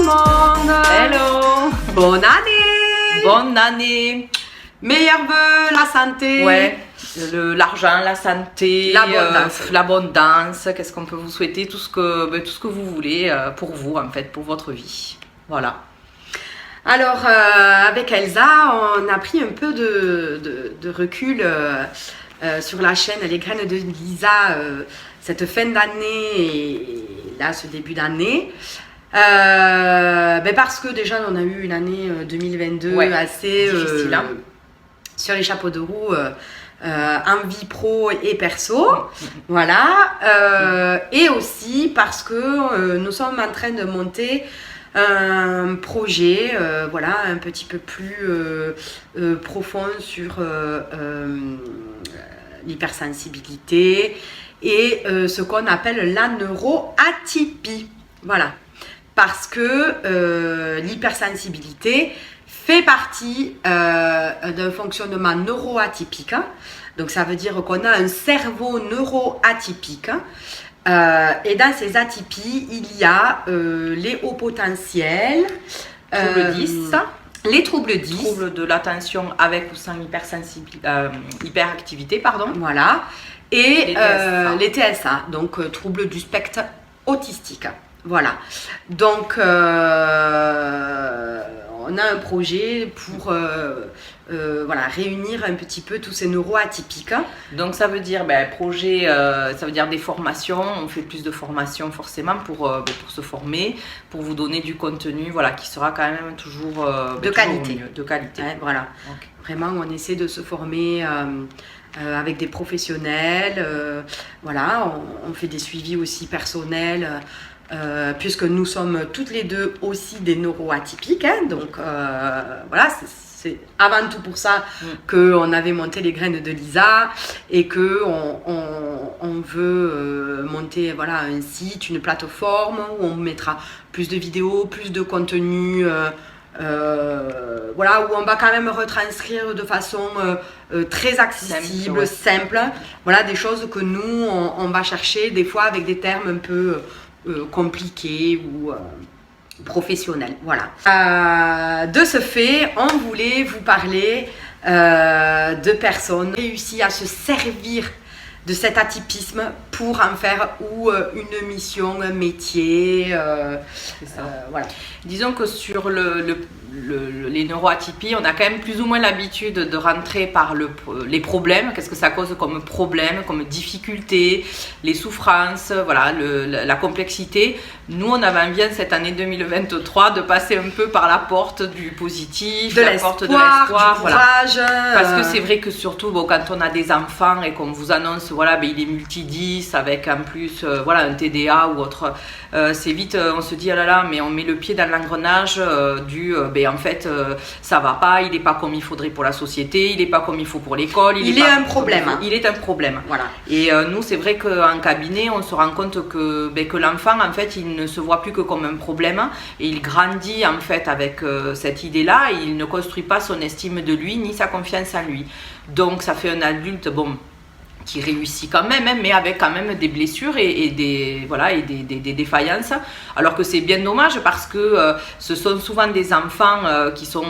le monde. Hello. Bonne année. Bonne année. Meilleurs vœux, la santé. Ouais. L'argent, la santé, l'abondance. Qu'est-ce qu'on peut vous souhaiter, tout ce que vous voulez pour vous, en fait, pour votre vie. Voilà. Alors, avec Elsa, on a pris un peu de recul sur la chaîne Les Graines de Lisa cette fin d'année et là, ce début d'année. Parce que déjà, on a eu une année 2022 assez difficile, sur les chapeaux de roue. En vie pro et perso, voilà, et aussi parce que nous sommes en train de monter un projet, voilà, un petit peu plus profond sur l'hypersensibilité et ce qu'on appelle la neuroatypie, voilà, parce que l'hypersensibilité fait partie d'un fonctionnement neuroatypique. Donc ça veut dire qu'on a un cerveau neuroatypique. Et dans ces atypies, il y a les hauts potentiels, troubles 10, les troubles 10, troubles de l'attention avec ou sans hyperactivité, pardon. Voilà. Et les TSA, donc troubles du spectre autistique. Voilà. Donc on a un projet pour voilà, réunir un petit peu tous ces neuroatypiques. Donc ça veut dire projet, ça veut dire des formations. On fait plus de formations forcément pour se former, pour vous donner du contenu, voilà, qui sera quand même toujours de qualité. Mieux, de qualité. Ouais, voilà. Okay. Vraiment, on essaie de se former. Avec des professionnels, voilà, on fait des suivis aussi personnels. Puisque nous sommes toutes les deux aussi des neuroatypiques, hein, donc voilà, c'est avant tout pour ça qu'on avait monté les Graines de Lisa et qu'on on veut monter, voilà, un site, une plateforme où on mettra plus de vidéos, plus de contenu, voilà, où on va quand même retranscrire de façon très accessible, simple, voilà, des choses que nous on va chercher des fois avec des termes un peu compliqués ou professionnels. Voilà. De ce fait, on voulait vous parler de personnes réussies à se servir de cet atypisme pour en faire ou une mission, un métier. Voilà. Disons que sur les neuroatypies, on a quand même plus ou moins l'habitude de rentrer par les problèmes. Qu'est-ce que ça cause comme problème, comme difficulté, les souffrances, voilà, la complexité. Nous, on avait envie cette année 2023 de passer un peu par la porte du positif, la porte de l'espoir, voilà. Parce que c'est vrai que surtout quand on a des enfants et qu'on vous annonce, voilà, il est multi-10 avec en plus voilà, un TDA ou autre, c'est vite, on se dit, ah là là, mais on met le pied dans l'engrenage en fait, ça va pas, il n'est pas comme il faudrait pour la société, il n'est pas comme il faut pour l'école. Il est un problème. Il est un problème. Voilà. Et nous, c'est vrai qu'en cabinet, on se rend compte que l'enfant, en fait, il ne se voit plus que comme un problème et il grandit, en fait, avec cette idée-là et il ne construit pas son estime de lui ni sa confiance en lui. Donc, ça fait un adulte, qui réussit quand même, hein, mais avec quand même des blessures et des défaillances, alors que c'est bien dommage parce que ce sont souvent des enfants qui sont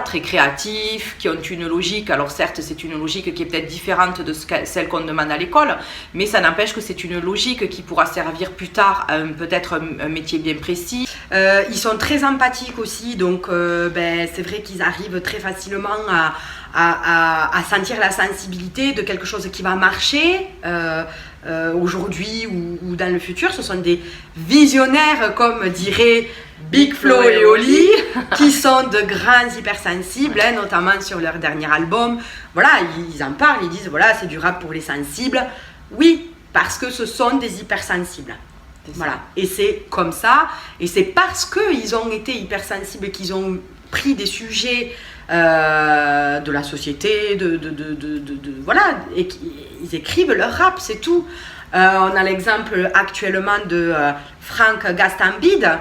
très créatifs, qui ont une logique. Alors certes, c'est une logique qui est peut-être différente de celle qu'on demande à l'école, mais ça n'empêche que c'est une logique qui pourra servir plus tard à peut-être un métier bien précis. Ils sont très empathiques aussi, donc c'est vrai qu'ils arrivent très facilement à sentir la sensibilité de quelque chose qui va marcher aujourd'hui ou dans le futur. Ce sont des visionnaires, comme dirait Big Flo et Oli, qui sont de grands hypersensibles, hein, notamment sur leur dernier album. Voilà, ils en parlent, ils disent voilà, c'est du rap pour les sensibles. Oui, parce que ce sont des hypersensibles. Voilà, et c'est comme ça, et c'est parce qu'ils ont été hypersensibles qu'ils ont pris des sujets de la société, voilà, et ils écrivent leur rap, c'est tout. On a l'exemple actuellement de Franck Gastambide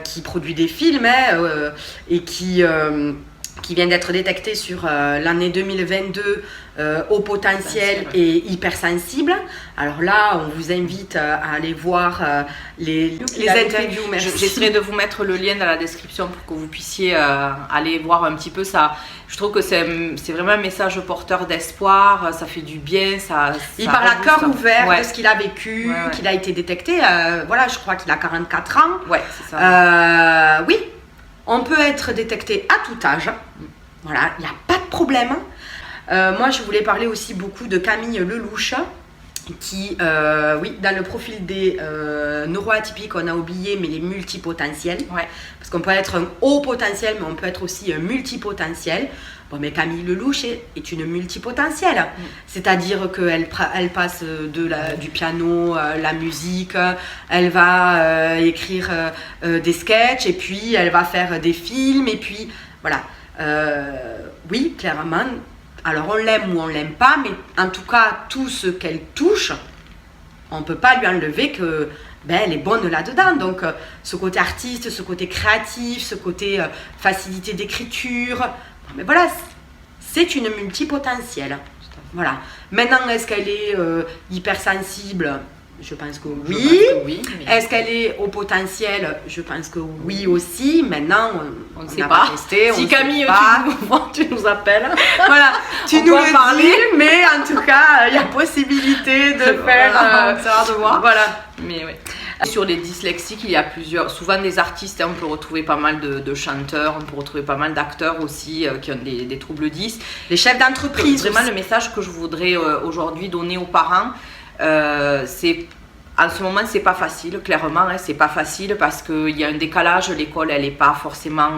qui produit des films et qui vient d'être détecté sur l'année 2022 haut potentiel et hypersensible. Alors là, on vous invite à aller voir les interviews. J'essaierai de vous mettre le lien dans la description pour que vous puissiez aller voir un petit peu ça. Je trouve que c'est vraiment un message porteur d'espoir, ça fait du bien. Il parle à cœur ouvert de ce qu'il a vécu, qu'il a été détecté. Voilà, je crois qu'il a 44 ans. Ouais, c'est ça. Oui, on peut être détecté à tout âge. Voilà, il n'y a pas de problème. Moi, je voulais parler aussi beaucoup de Camille Lelouch, qui, dans le profil des neuroatypiques, on a oublié, mais les multipotentiels. Ouais. Parce qu'on peut être un haut potentiel, mais on peut être aussi un multipotentiel. Bon, mais Camille Lelouch est une multipotentielle. C'est-à-dire qu'elle passe du piano, la musique, elle va écrire des sketchs, et puis elle va faire des films, et puis voilà. Oui, clairement. Alors on l'aime ou on l'aime pas, mais en tout cas, tout ce qu'elle touche, on ne peut pas lui enlever que elle est bonne là-dedans. Donc ce côté artiste, ce côté créatif, ce côté facilité d'écriture, mais voilà, c'est une multipotentielle. Voilà. Maintenant, est-ce qu'elle est hypersensible ? Je pense que oui. Mais... Est-ce qu'elle est au potentiel ? Je pense que oui aussi. Maintenant, on ne sait pas. Testé, si Camille, tu nous appelles. Voilà, tu nous le dis, mais en tout cas, il y a possibilité de faire. Ça va de voir. Voilà. Mais oui. Sur les dyslexiques, il y a souvent des artistes, on peut retrouver pas mal de chanteurs, on peut retrouver pas mal d'acteurs aussi qui ont des troubles 10. Les chefs d'entreprise. Vraiment, le message que je voudrais aujourd'hui donner aux parents, c'est en ce moment c'est pas facile, clairement c'est pas facile parce qu'il y a un décalage, l'école elle n'est pas forcément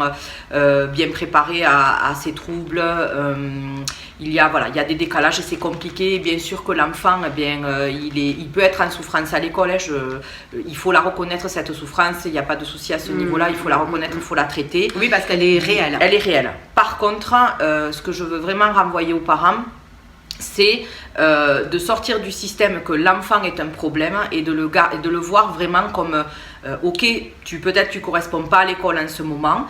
bien préparée à ces troubles, il y a des décalages et c'est compliqué. Bien sûr que l'enfant il peut être en souffrance à l'école, il faut la reconnaître cette souffrance, il n'y a pas de souci à ce niveau-là, il faut la reconnaître, il faut la traiter. Oui, parce qu'elle est réelle. Elle est réelle. Par contre, ce que je veux vraiment renvoyer aux parents, c'est de sortir du système que l'enfant est un problème et de le voir vraiment comme ok, peut-être tu corresponds pas à l'école en ce moment,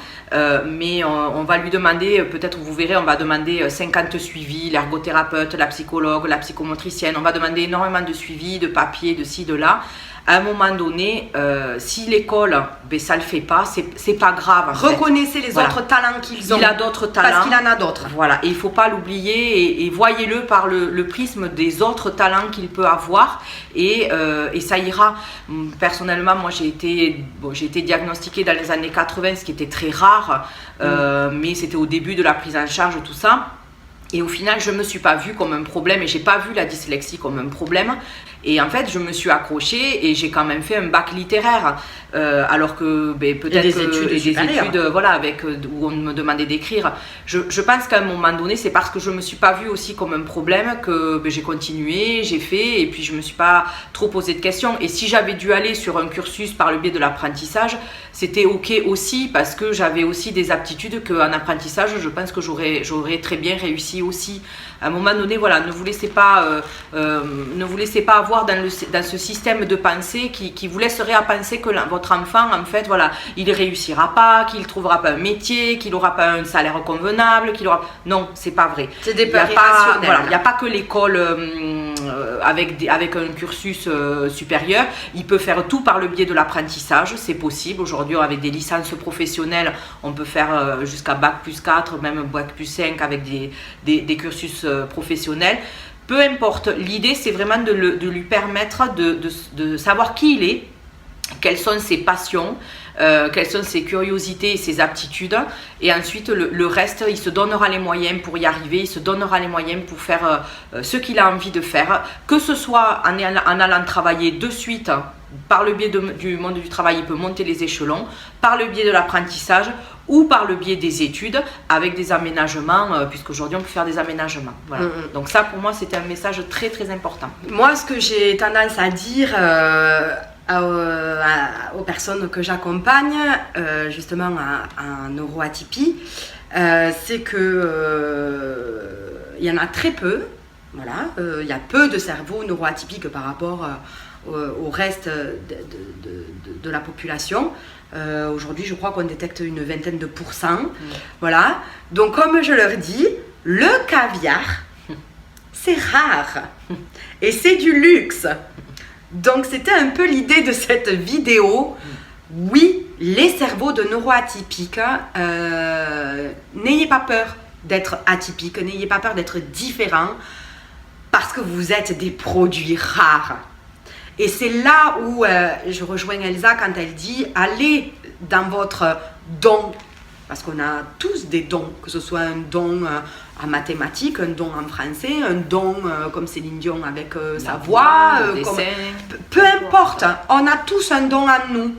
mais on va lui demander, peut-être vous verrez, on va demander 50 suivis, l'ergothérapeute, la psychologue, la psychomotricienne, on va demander énormément de suivis, de papiers, de ci, de là. À un moment donné, si l'école, ça le fait pas, c'est pas grave. Reconnaissez les autres talents qu'ils ont. Il a d'autres talents. Parce qu'il en a d'autres. Voilà, et il faut pas l'oublier et voyez-le par le prisme des autres talents qu'il peut avoir et ça ira. Personnellement, moi j'ai été diagnostiquée dans les années 80, ce qui était très rare, mais c'était au début de la prise en charge, tout ça. Et au final, je ne me suis pas vue comme un problème et je n'ai pas vu la dyslexie comme un problème. Et en fait, je me suis accrochée et j'ai quand même fait un bac littéraire. Alors que peut-être des études voilà, où on me demandait d'écrire. Je pense qu'à un moment donné, c'est parce que je ne me suis pas vue aussi comme un problème que j'ai continué, j'ai fait et puis je ne me suis pas trop posé de questions. Et si j'avais dû aller sur un cursus par le biais de l'apprentissage, c'était ok aussi parce que j'avais aussi des aptitudes qu'en apprentissage, je pense que j'aurais très bien réussi aussi. À un moment donné, voilà, ne vous laissez pas avoir dans ce système de pensée qui vous laisserait à penser que votre enfant, en fait, voilà, il ne réussira pas, qu'il ne trouvera pas un métier, qu'il n'aura pas un salaire convenable, Non, c'est pas vrai. C'est des peurs irrationnelles. Voilà, il n'y a pas que l'école avec un cursus supérieur. Il peut faire tout par le biais de l'apprentissage, c'est possible. Aujourd'hui, avec des licences professionnelles, on peut faire jusqu'à Bac plus 4, même Bac plus 5 avec des cursus professionnels. Peu importe, l'idée c'est vraiment de lui permettre de savoir qui il est, quelles sont ses passions, quelles sont ses curiosités et ses aptitudes, et ensuite le reste, il se donnera les moyens pour y arriver, il se donnera les moyens pour faire ce qu'il a envie de faire, que ce soit en allant travailler de suite. Par le biais du monde du travail, il peut monter les échelons, par le biais de l'apprentissage ou par le biais des études avec des aménagements, puisqu'aujourd'hui on peut faire des aménagements. Voilà. Donc ça pour moi c'était un message très très important. Moi ce que j'ai tendance à dire aux personnes que j'accompagne, justement en neuroatypie, c'est que il y en a très peu. Voilà, il y a peu de cerveaux neuroatypiques par rapport au reste de la population. Aujourd'hui, je crois qu'on détecte une vingtaine de %. Voilà. Donc, comme je leur dis, le caviar, c'est rare et c'est du luxe. Donc c'était un peu l'idée de cette vidéo. Oui, les cerveaux de neuroatypiques, n'ayez pas peur d'être atypique, n'ayez pas peur d'être différent, parce que vous êtes des produits rares. Et c'est là où je rejoins Elsa quand elle dit allez dans votre don, parce qu'on a tous des dons, que ce soit un don en mathématiques, un don en français, un don comme Céline Dion avec sa voix, peu importe, on a tous un don en nous.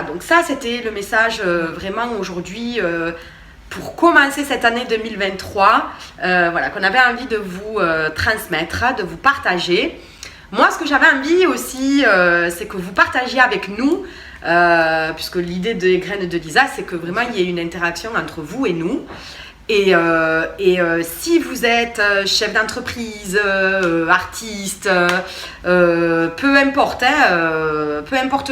Donc ça c'était le message vraiment aujourd'hui pour commencer cette année 2023, voilà, qu'on avait envie de vous transmettre, de vous partager. Moi, ce que j'avais envie aussi, c'est que vous partagiez avec nous, puisque l'idée des graines de Lisa, c'est que vraiment il y ait une interaction entre vous et nous. Et si vous êtes chef d'entreprise, artiste, peu importe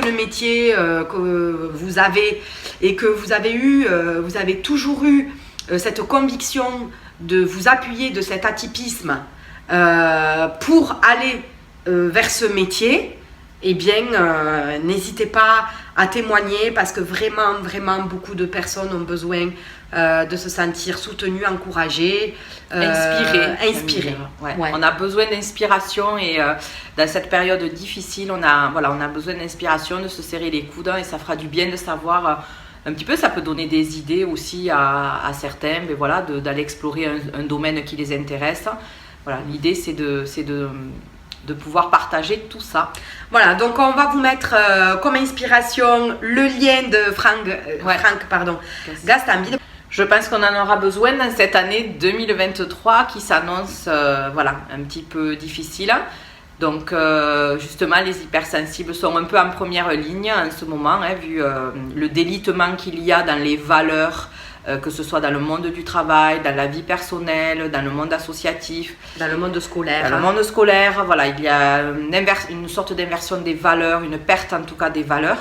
le métier que vous avez et que vous avez toujours eu cette conviction de vous appuyer de cet atypisme pour aller vers ce métier, eh bien, n'hésitez pas à témoigner parce que vraiment beaucoup de personnes ont besoin de se sentir soutenues, encouragées, inspirées. Ouais. On a besoin d'inspiration et dans cette période difficile, on a besoin d'inspiration, de se serrer les coudes et ça fera du bien de savoir un petit peu, ça peut donner des idées aussi à certains, mais voilà, d'aller explorer un domaine qui les intéresse. Voilà, l'idée c'est de pouvoir partager tout ça. Voilà, donc on va vous mettre comme inspiration le lien de Franck Gastambide. Je pense qu'on en aura besoin dans cette année 2023 qui s'annonce un petit peu difficile. Donc justement les hypersensibles sont un peu en première ligne en ce moment, vu le délitement qu'il y a dans les valeurs, que ce soit dans le monde du travail, dans la vie personnelle, dans le monde associatif, dans le monde scolaire. Dans le monde scolaire, voilà, il y a une sorte d'inversion des valeurs, une perte en tout cas des valeurs.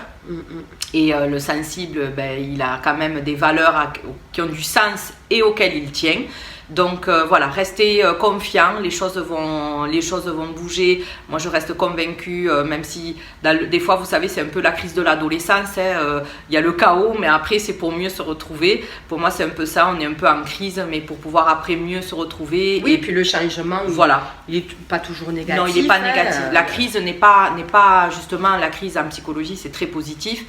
Et le sensible, il a quand même des valeurs qui ont du sens et auxquelles il tient. Donc voilà, restez confiants, les choses vont bouger. Moi je reste convaincue, même si des fois vous savez c'est un peu la crise de l'adolescence, il y a le chaos mais après c'est pour mieux se retrouver. Pour moi c'est un peu ça, on est un peu en crise mais pour pouvoir après mieux se retrouver. Oui, et puis le changement, voilà, il n'est pas toujours négatif. Non, il n'est pas négatif. La crise n'est pas justement, la crise en psychologie c'est très positif.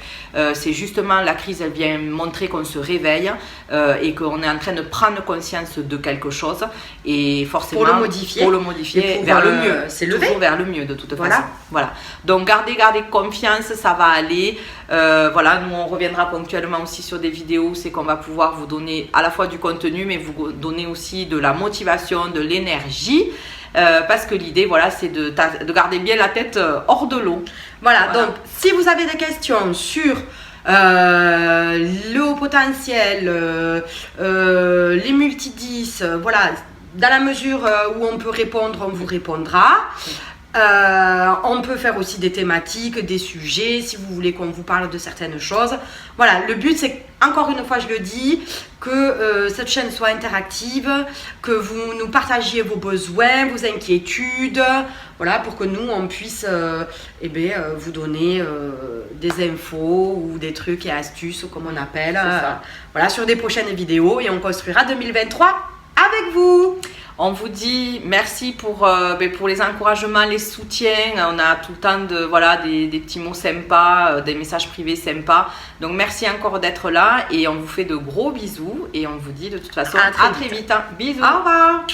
C'est justement la crise, elle vient montrer qu'on se réveille et qu'on est en train de prendre conscience de quelque chose et forcément pour le modifier vers le mieux, toujours vers le mieux de toute façon. Voilà. Donc gardez confiance, ça va aller. Voilà, nous on reviendra ponctuellement aussi sur des vidéos, c'est qu'on va pouvoir vous donner à la fois du contenu mais vous donner aussi de la motivation, de l'énergie. Parce que l'idée, voilà, c'est de garder bien la tête hors de l'eau. Voilà, donc si vous avez des questions sur le haut potentiel, les multidis, voilà, dans la mesure où on peut répondre, on vous répondra. On peut faire aussi des thématiques, des sujets, si vous voulez qu'on vous parle de certaines choses. Voilà, le but c'est, encore une fois je le dis, que cette chaîne soit interactive, que vous nous partagiez vos besoins, vos inquiétudes, voilà, pour que nous on puisse vous donner des infos ou des trucs et astuces comme on appelle, voilà, sur des prochaines vidéos et on construira 2023 avec vous. On vous dit merci pour les encouragements, les soutiens. On a tout le temps des petits mots sympas, des messages privés sympas. Donc merci encore d'être là et on vous fait de gros bisous et on vous dit de toute façon à très vite. Bisous. Au revoir.